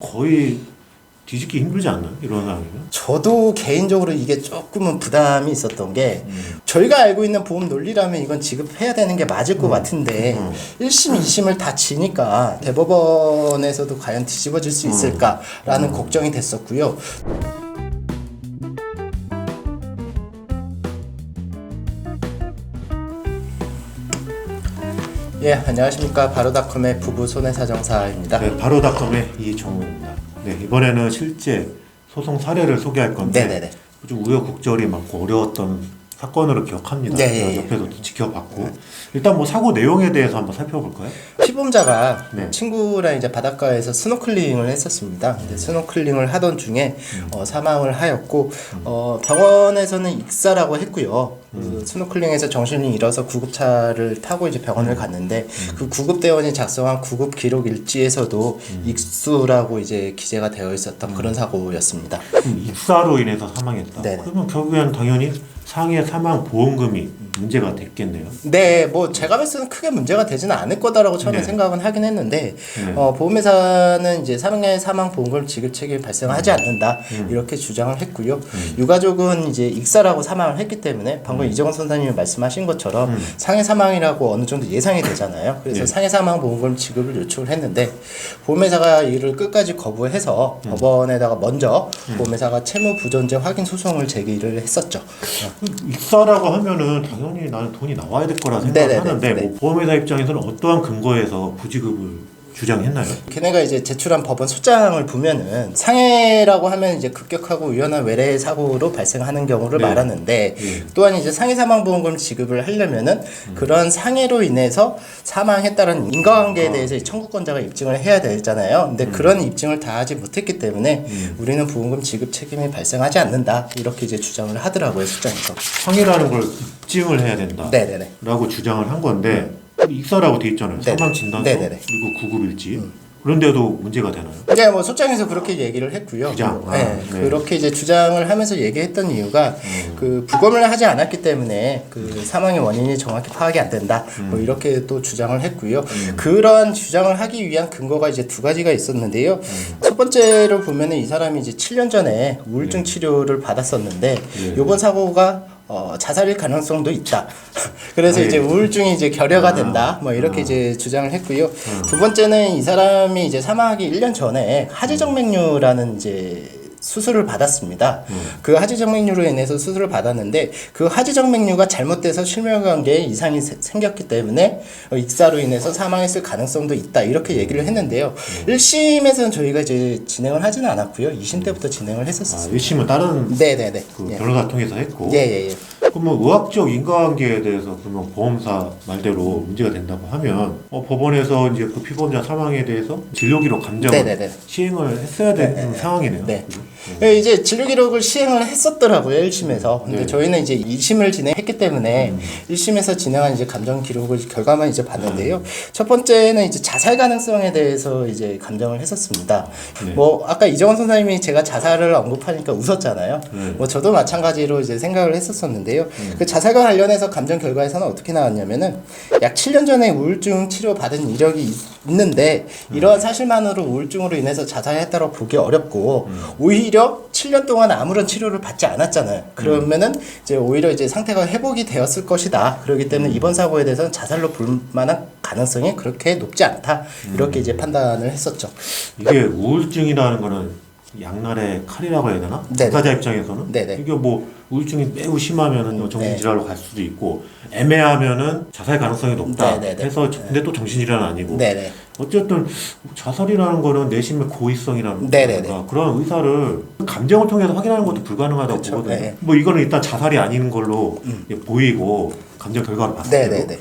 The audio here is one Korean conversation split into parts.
거의 뒤집기 힘들지 않나요? 이런 상황이면? 저도 개인적으로 이게 조금은 부담이 있었던 게 저희가 알고 있는 보험 논리라면 이건 지급해야 되는 게 맞을 것 같은데 1심, 2심을 다 지니까 대법원에서도 과연 뒤집어질 수 있을까라는 걱정이 됐었고요. 예, 안녕하십니까. 바로닷컴의 부부 손해사정사입니다. 네, 바로닷컴의 이정우입니다. 네, 이번에는 실제 소송 사례를 소개할 건데 네네네. 좀 우여곡절이 많고 어려웠던 사건으로 기억합니다. 네, 예, 옆에서 지켜봤고 일단 뭐 사고 내용에 대해서 한번 살펴볼까요? 피보험자가 네. 친구랑 이제 바닷가에서 스노클링을 했었습니다. 근데 스노클링을 하던 중에 사망을 하였고 병원에서는 익사라고 했고요. 그 스노클링에서 정신이 잃어서 구급차를 타고 이제 병원을 갔는데 그 구급대원이 작성한 구급 기록 일지에서도 익수라고 이제 기재가 되어 있었던 그런 사고였습니다. 익사로 인해서 사망했다. 네네. 그러면 결국엔 당연히 상해 사망 보험금이 문제가 됐겠네요. 네, 뭐 제가 봤을 때는 크게 문제가 되지는 않을 거다라고 처음에 네. 생각은 하긴 했는데 네. 보험회사는 이제 상해 사망 보험금 지급 책임이 발생하지 않는다 이렇게 주장을 했고요. 유가족은 이제 익사라고 사망을 했기 때문에 방금 이정원 선생님이 말씀하신 것처럼 상해 사망이라고 어느 정도 예상이 되잖아요. 그래서 네. 상해 사망 보험금 지급을 요청을 했는데 보험회사가 이를 끝까지 거부해서 법원에다가 먼저 보험회사가 채무 부존재 확인 소송을 제기를 했었죠. 익사라고 하면은 당연히 나는 돈이 나와야 될 거라 생각하는데 네네네. 뭐 보험회사 입장에서는 어떠한 근거에서 부지급을 주장했나요? 걔네가 이제 제출한 법원 소장을 보면은 상해라고 하면 이제 급격하고 우연한 외래 사고로 발생하는 경우를 네. 말하는데 네. 또한 이제 상해 사망 보험금 지급을 하려면은 그런 상해로 인해서 사망했다는 인과관계에 대해서 이 청구권자가 입증을 해야 되잖아요. 근데 그런 입증을 다 하지 못했기 때문에 우리는 보험금 지급 책임이 발생하지 않는다 이렇게 이제 주장을 하더라고요 소장에서. 상해라는 걸 입증을 해야 된다. 네네네. 라고 주장을 한 건데 익사라고 돼 있잖아요. 네네. 사망 진단서 네네네. 그리고 구급일지. 그런데도 문제가 되나요? 네, 뭐 소장에서 그렇게 얘기를 했고요. 주장. 아, 네, 네. 그렇게 이제 주장을 하면서 얘기했던 이유가 그 부검을 하지 않았기 때문에 그 사망의 원인이 정확히 파악이 안 된다. 뭐 이렇게 또 주장을 했고요. 그런 주장을 하기 위한 근거가 이제 두 가지가 있었는데요. 첫 번째로 보면은 이 사람이 이제 7년 전에 우울증 치료를 받았었는데 요번 사고가 자살일 가능성도 있다. 그래서 이제 우울증이 이제 결여가 된다. 뭐 이렇게 이제 주장을 했고요. 두 번째는 이 사람이 이제 사망하기 1년 전에 하지정맥류라는 이제 수술을 받았습니다. 그 하지정맥류로 인해서 수술을 받았는데 그 하지정맥류가 잘못돼서 심혈관계에 이상이 생겼기 때문에 익사로 인해서 사망했을 가능성도 있다. 이렇게 얘기를 했는데요. 1심에서는 저희가 이제 진행을 하지는 않았고요. 2심 때부터 진행을 했었습니다. 1심은 다른 네네네. 그 예. 변호사 통해서 했고 예. 그러면 의학적 인과관계에 대해서 그러면 보험사 말대로 문제가 된다고 하면 법원에서 이제 그 피보험자 사망에 대해서 진료기록 감정을 네네네. 시행을 했어야 되는 상황이네요. 네. 그죠? 이제 진료기록을 시행을 했었더라고요, 1심에서. 근데 네. 저희는 이제 2심을 진행했기 때문에 1심에서 진행한 이제 감정기록을 결과만 이제 봤는데요. 첫 번째는 이제 자살 가능성에 대해서 이제 감정을 했었습니다. 네. 뭐, 아까 이정원 선생님이 제가 자살을 언급하니까 웃었잖아요. 네. 뭐, 저도 마찬가지로 이제 생각을 했었었는데요. 그 자살과 관련해서 감정 결과에서는 어떻게 나왔냐면은 약 7년 전에 우울증 치료 받은 이력이 있는데 이러한 사실만으로 우울증으로 인해서 자살했다고 보기 어렵고 오히려 7년 동안 아무런 치료를 받지 않았잖아요. 그러면은 이제 오히려 이제 상태가 회복이 되었을 것이다. 그렇기 때문에 이번 사고에 대해서는 자살로 볼 만한 가능성이 그렇게 높지 않다. 이렇게 이제 판단을 했었죠. 이게 우울증이라는 거는 양날의 칼이라고 해야 되나? 네네. 당사자 입장에서는 네네. 이게 뭐 우울증이 매우 심하면은 정신질환으로 갈 수도 있고 애매하면은 자살 가능성이 높다 네네네. 해서 근데 또 정신질환은 아니고 네네. 어쨌든 자살이라는 거는 내심의 고의성이라는 네네네. 거니까 그런 의사를 감정을 통해서 확인하는 것도 불가능하다고 그쵸. 보거든요. 네. 뭐 이거는 일단 자살이 아닌 걸로 보이고 감정 결과를 봤을 때도 네네네.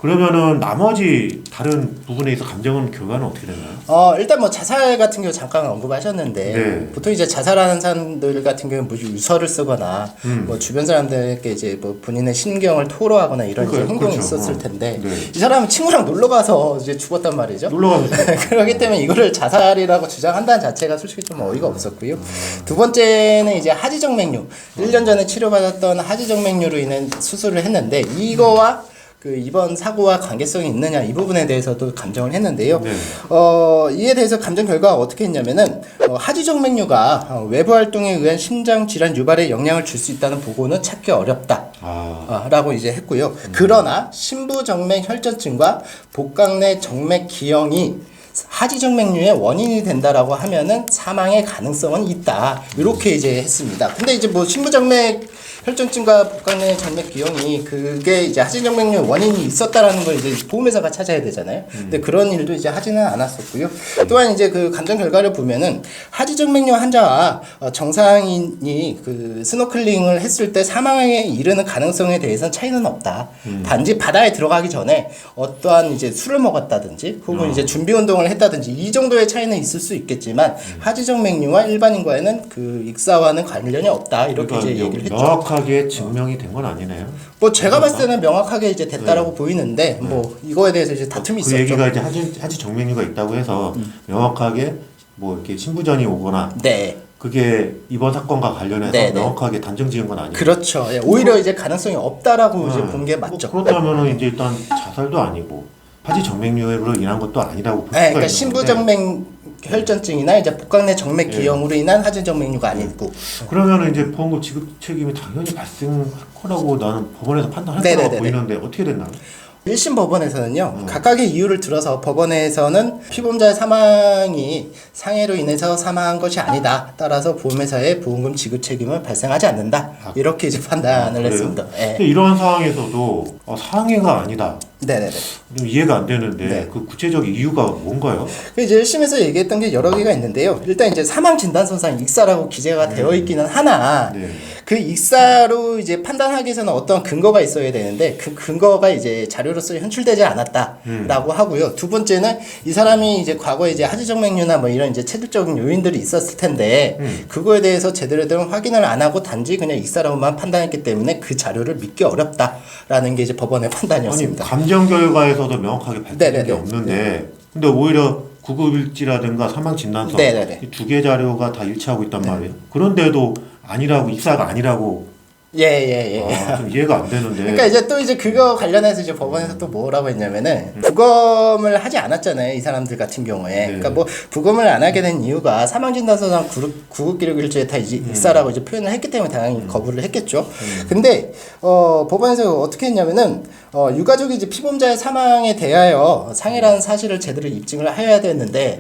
그러면은 나머지 다른 부분에 있어 감정은 결과는 어떻게 되나요? 일단 뭐 자살 같은 경우 잠깐 언급하셨는데 네. 보통 이제 자살하는 사람들 같은 경우는 뭐 유서를 쓰거나 뭐 주변 사람들에게 이제 뭐 본인의 심경을 토로하거나 이런 이제 행동이 그렇죠. 있었을 텐데 네. 이 사람은 친구랑 놀러 가서 이제 죽었단 말이죠. 놀러 가서 그렇기 때문에 이거를 자살이라고 주장한다는 자체가 솔직히 좀 어이가 없었고요. 두 번째는 이제 하지정맥류. 1년 전에 치료받았던 하지정맥류로 인한 수술을 했는데 이거와 그 이번 사고와 관계성이 있느냐 이 부분에 대해서도 감정을 했는데요. 네. 이에 대해서 감정 결과가 어떻게 했냐면은 하지정맥류가 외부 활동에 의한 심장 질환 유발에 영향을 줄 수 있다는 보고는 찾기 어렵다. 라고 이제 했고요. 그러나 심부정맥 혈전증과 복강내 정맥 기형이 하지정맥류의 원인이 된다라고 하면은 사망의 가능성은 있다. 이렇게 이제 했습니다. 근데 이제 뭐 심부정맥 혈전증과 복강내 정맥 기형이 그게 이제 하지정맥류 원인이 있었다라는 걸 이제 보험회사가 찾아야 되잖아요. 근데 그런 일도 이제 하지는 않았었고요. 또한 이제 그 감정 결과를 보면은 하지정맥류 환자와 정상인이 그 스노클링을 했을 때 사망에 이르는 가능성에 대해서는 차이는 없다. 단지 바다에 들어가기 전에 어떠한 이제 술을 먹었다든지 혹은 이제 준비 운동을 했다든지 이 정도의 차이는 있을 수 있겠지만 하지정맥류와 일반인과에는 그 익사와는 관련이 없다. 이렇게 그러니까 이제 얘기를 했죠. 명확하게 증명이 된 건 아니네요. 뭐 제가 봤을 때는 명확하게 이제 됐다라고 보이는데 뭐 이거에 대해서 이제 다툼이 그 있었죠. 얘기가 이제 하지 정맥류가 있다고 해서 명확하게 뭐 이렇게 신부전이 오거나 네. 그게 이번 사건과 관련해서 네, 네. 명확하게 단정 지은 건 아니에요. 그렇죠. 예, 오히려 이제 가능성이 없다라고 이제 본 게 맞죠. 뭐 그렇다면은 이제 일단 자살도 아니고 하지 정맥류로 인한 것도 아니라고 볼 수가 네, 있는 그러니까 건데. 심부정맥 혈전증이나 이제 복강내 정맥 기형으로 인한 하지정맥류가 아니고. 그러면은 이제 보험금 지급 책임이 당연히 발생할 거라고 나는 법원에서 판단할 네네네네. 거라고 보이는데 어떻게 됐나요? 1심 법원에서는요, 각각의 이유를 들어서 법원에서는 피보험자의 사망이 상해로 인해서 사망한 것이 아니다. 따라서 보험회사의 보험금 지급 책임은 발생하지 않는다. 이렇게 이제 판단을 그래요? 했습니다. 예. 근데 이런 상황에서도 상해가 아니다. 네네네. 좀 이해가 안 되는데 네. 그 구체적 이유가 뭔가요? 이제 1심에서 얘기했던 게 여러 개가 있는데요. 일단 이제 사망 진단 손상 익사라고 기재가 되어 있기는 하나, 네. 그 익사로 이제 판단하기 위해서는 어떤 근거가 있어야 되는데 그 근거가 이제 자료로서 현출되지 않았다라고 하고요. 두 번째는 이 사람이 이제 과거에 이제 하지정맥류나 뭐 이런 이제 체질적인 요인들이 있었을 텐데 그거에 대해서 제대로 된 확인을 안 하고 단지 그냥 익사라고만 판단했기 때문에 그 자료를 믿기 어렵다라는 게 이제 법원의 아니 판단이었습니다. 감정 결과에서도 명확하게 밝혀진 네네네. 게 없는데 근데 오히려 구급일지라든가 사망 진단서 네네네. 이 두 개 자료가 다 일치하고 있단 말이에요. 그런데도 아니라고 익사가 아니라고 예. 좀 이해가 안 되는데. 그러니까 이제 또 이제 그거 관련해서 이제 법원에서 또 뭐라고 했냐면은 부검을 하지 않았잖아요, 이 사람들 같은 경우에. 그러니까 뭐 부검을 안 하게 된 이유가 사망진단서상 구급기록일지에 다 이제 익사라고 이제 표현을 했기 때문에 당연히 거부를 했겠죠. 근데 법원에서 어떻게 했냐면은 유가족이 이제 피보험자의 사망에 대하여 상해라는 사실을 제대로 입증을 해야 되는데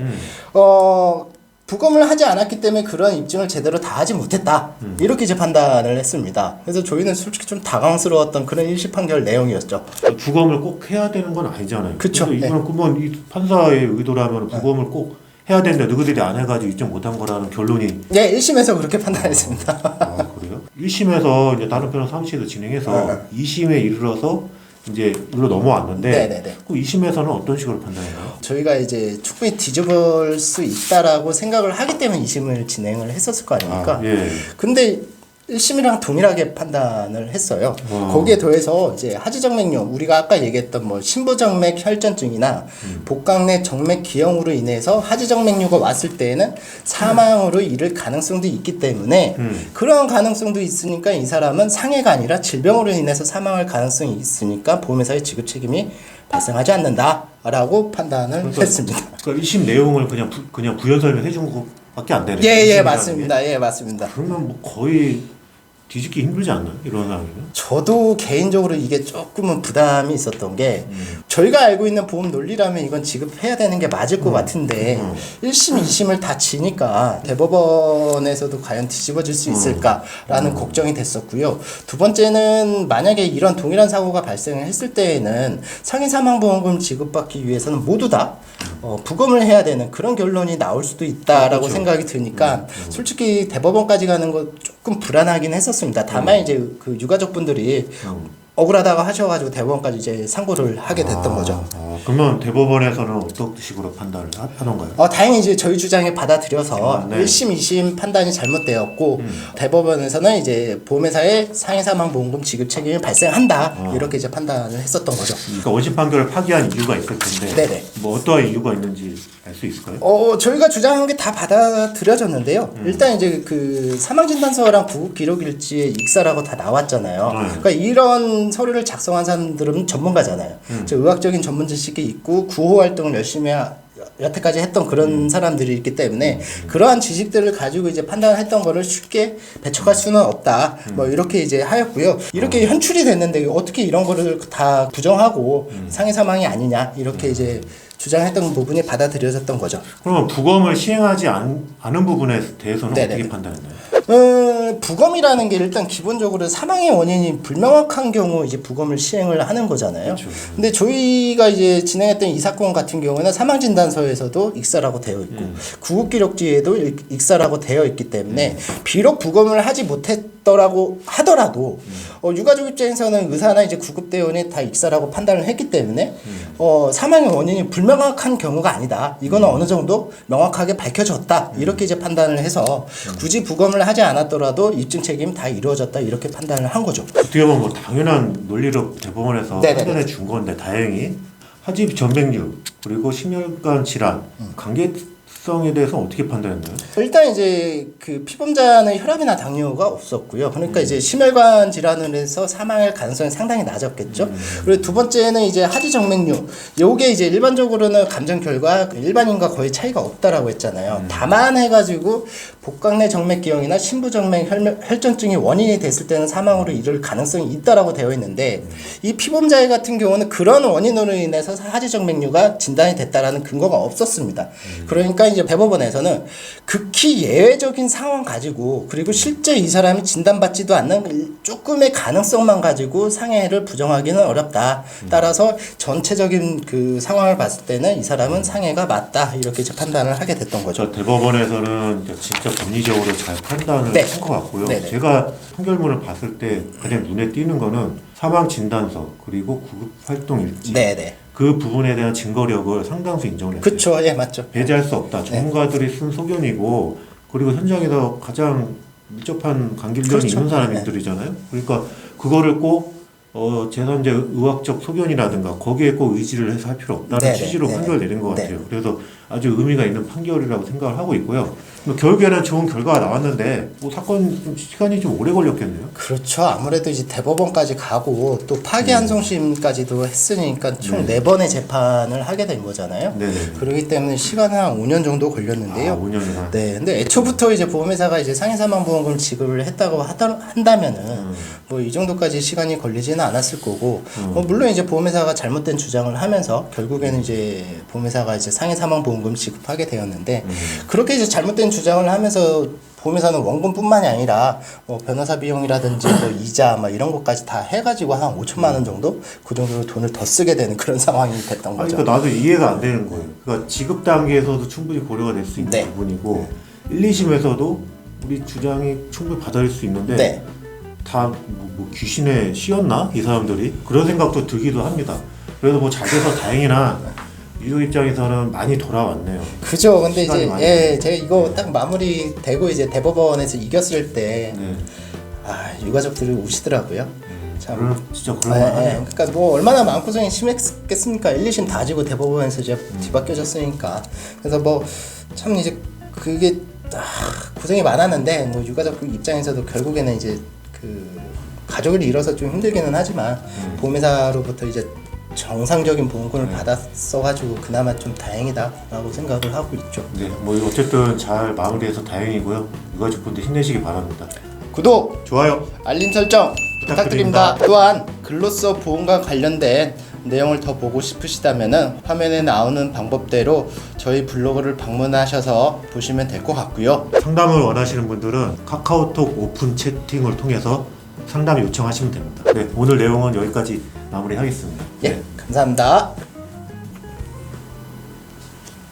부검을 하지 않았기 때문에 그런 입증을 제대로 다 하지 못했다. 이렇게 이제 판단을 했습니다. 그래서 저희는 솔직히 좀 당황스러웠던 그런 1심 판결 내용이었죠. 부검을 꼭 해야 되는 건 아니잖아요. 그쵸. 그래서 이거는 그러면 이 판사의 의도라면 부검을 꼭 해야 되는데 너희들이 안 해가지고 입증 못한 거라는 결론이. 네, 1심에서 그렇게 판단했습니다. 그래요? 1심에서 이제 다른 변호 상시도 진행해서 2심에 이르러서 이제 일로 넘어왔는데 네네네. 그 2심에서는 어떤 식으로 판단해요? 저희가 이제 충분히 뒤집을 수 있다라고 생각을 하기 때문에 2심을 진행을 했었을 거 아닙니까? 예. 근데 1심이랑 동일하게 판단을 했어요. 거기에 더해서 이제 하지정맥류, 우리가 아까 얘기했던 뭐 심부정맥 혈전증이나 복강내 정맥 기형으로 인해서 하지정맥류가 왔을 때에는 사망으로 이를 가능성도 있기 때문에 그런 가능성도 있으니까 이 사람은 상해가 아니라 질병으로 인해서 사망할 가능성이 있으니까 보험회사의 지급 책임이 발생하지 않는다라고 판단을 했습니다. 그러니까 1심 내용을 그냥 부연 설명해 준 것밖에 안 되네요. 예, 1심이라는 맞습니다. 게. 예, 맞습니다. 그러면 뭐 거의 뒤집기 힘들지 않나요? 이런 상황이면? 저도 개인적으로 이게 조금은 부담이 있었던 게 저희가 알고 있는 보험 논리라면 이건 지급해야 되는 게 맞을 것 같은데 1심, 2심을 다 지니까 대법원에서도 과연 뒤집어질 수 있을까라는 걱정이 됐었고요. 두 번째는 만약에 이런 동일한 사고가 발생을 했을 때에는 상해 사망보험금 지급받기 위해서는 모두 다 부검을 해야 되는 그런 결론이 나올 수도 있다라고 그렇죠. 생각이 드니까 솔직히 대법원까지 가는 거 조금 불안하긴 했었습니다. 다만 이제 그 유가족분들이 억울하다고 하셔가지고 대법원까지 이제 상고를 하게 됐던 거죠. 그러면 대법원에서는 어떤 식으로 판단을 하던가요? 다행히 이제 저희 주장에 받아들여서 네. 1심, 2심 판단이 잘못되었고 대법원에서는 이제 보험회사의 상해사망보험금 지급 책임이 발생한다 이렇게 이제 판단을 했었던 거죠. 그러니까 원심 판결을 파기한 이유가 있을 텐데 네네. 뭐 어떠한 이유가 있는지 알 수 있을까요? 저희가 주장한 게 다 받아들여졌는데요. 일단 이제 그 사망진단서랑 구급기록일지의 익사라고 다 나왔잖아요. 그러니까 이런 서류를 작성한 사람들은 전문가잖아요. 즉 의학적인 전문 지식이 있고 구호 활동을 열심히 여태까지 했던 그런 사람들이 있기 때문에 그러한 지식들을 가지고 이제 판단했던 거를 쉽게 배척할 수는 없다. 뭐 이렇게 이제 하였고요. 이렇게 현출이 됐는데 어떻게 이런 거를 다 부정하고 상해 사망이 아니냐 이렇게 이제 주장했던 부분이 받아들여졌던 거죠. 그러면 부검을 시행하지 않은 부분에 대해서는 네네. 어떻게 판단했나요? 부검이라는 게 일단 기본적으로 사망의 원인이 불명확한 경우 이제 부검을 시행을 하는 거잖아요. 그렇죠. 근데 저희가 이제 진행했던 이 사건 같은 경우는 사망진단서에서도 익사라고 되어 있고 구급기록지에도 익사라고 되어 있기 때문에 비록 부검을 하지 못했더라고 하더라도 유가족 입장에서는 의사나 이제 구급대원이 다 익사라고 판단을 했기 때문에 사망의 원인이 불명확한 경우가 아니다. 이거는 어느 정도 명확하게 밝혀졌다. 이렇게 이제 판단을 해서 굳이 부검을 하지 않았더라도 입증 책임 다 이루어졌다. 이렇게 판단을 한 거죠. 어떻게 보면 뭐 당연한 논리로 대법원에서 네네네. 판단해 준 건데 다행히 하지 전백류 그리고 심혈관 질환 관계성에 대해서 어떻게 판단했나요? 일단 이제 그 피범자는 혈압이나 당뇨가 없었고요. 그러니까 이제 심혈관 질환을 해서 사망할 가능성이 상당히 낮았겠죠. 그리고 두 번째는 이제 하지정맥류. 요게 이제 일반적으로는 감정 결과 일반인과 거의 차이가 없다라고 했잖아요. 다만 해가지고 복강내 정맥기형이나 심부정맥 혈전증이 원인이 됐을 때는 사망으로 이를 가능성이 있다라고 되어 있는데 이 피범자 같은 경우는 그런 원인으로 인해서 하지정맥류가 진단이 됐다라는 근거가 없었습니다. 그러니까 이제 대법원에서는 극히 예외적인 상황 가지고 그리고 실제 이 사람이 진단받지도 않는 조금의 가능성만 가지고 상해를 부정하기는 어렵다. 따라서 전체적인 그 상황을 봤을 때는 이 사람은 상해가 맞다. 이렇게 이제 판단을 하게 됐던 거죠. 대법원에서는 진짜 법리적으로 잘 판단을 네. 한 것 같고요. 네네. 제가 판결문을 봤을 때 가장 눈에 띄는 거는 사망 진단서 그리고 구급 활동 일지 네네. 그 부분에 대한 증거력을 상당수 인정을 했어요. 그쵸. 예, 맞죠. 배제할 수 없다. 전문가들이 쓴 소견이고 그리고 현장에서 가장 밀접한 관계련이 그렇죠. 있는 사람들이잖아요. 그러니까 그거를 꼭 제3자 의학적 소견이라든가 거기에 꼭 의지를 해서 할 필요 없다는 네네. 취지로 네. 판결을 내린 것 네. 같아요. 그래서 아주 의미가 있는 판결이라고 생각을 하고 있고요. 결국에는 좋은 결과가 나왔는데 뭐 사건 좀 시간이 좀 오래 걸렸겠네요. 그렇죠. 아무래도 이제 대법원까지 가고 또 파기환송심까지도 했으니까 총 4번의 재판을 하게 된 거잖아요. 네네. 그렇기 때문에 시간은 한 5년 정도 걸렸는데요. 5년이나. 네, 근데 애초부터 이제 보험회사가 이제 상해사망보험금을 지급을 했다고 한다면은 뭐 이 정도까지 시간이 걸리지는 않았을 거고, 물론 이제 보험회사가 잘못된 주장을 하면서 결국에는 이제 보험회사가 이제 상해사망보험금 지급하게 되었는데 그렇게 이제 잘못된 주장을 하면서 보험회사는 원금뿐만이 아니라 뭐 변호사 비용이라든지 뭐 이자 막 이런 것까지 다 해가지고 한 5천만 원 정도 그 정도로 돈을 더 쓰게 되는 그런 상황이 됐던 거죠. 그러니까 나도 이해가 안 되는 거예요. 그러니까 지급 단계에서도 충분히 고려가 될 수 있는 네. 부분이고 1, 2심에서도 우리 주장이 충분히 받아들일 수 있는데 네. 다 뭐 귀신에 씌었나? 이 사람들이? 그런 생각도 들기도 합니다. 그래도 뭐 잘 돼서 다행이나 유족 입장에서는 많이 돌아왔네요. 그죠. 근데 시간이 이제 많이 예, 제가 이거 딱 마무리되고 이제 대법원에서 이겼을 때 네. 유가족들이 우시더라고요. 참. 진짜 그럴만하네요. 그러니까 뭐 얼마나 마음고생이 심했겠습니까? 1, 2심 다 지고 대법원에서 이제 뒤바뀌어졌으니까. 그래서 뭐 참 이제 그게 고생이 많았는데 뭐 유가족 입장에서도 결국에는 이제 그 가족을 잃어서 좀 힘들기는 하지만 보험회사로부터 이제 정상적인 보험금을 받았어가지고 그나마 좀 다행이다라고 생각을 하고 있죠. 네, 뭐 어쨌든 잘 마무리해서 다행이고요. 유가족분들 힘내시기 바랍니다. 구독, 좋아요. 알림 설정 부탁드립니다. 또한 근로서 보험과 관련된 내용을 더 보고 싶으시다면 화면에 나오는 방법대로 저희 블로그를 방문하셔서 보시면 될 것 같고요. 상담을 원하시는 분들은 카카오톡 오픈 채팅을 통해서 상담 요청하시면 됩니다. 네, 오늘 내용은 여기까지 마무리하겠습니다. 예, 감사합니다.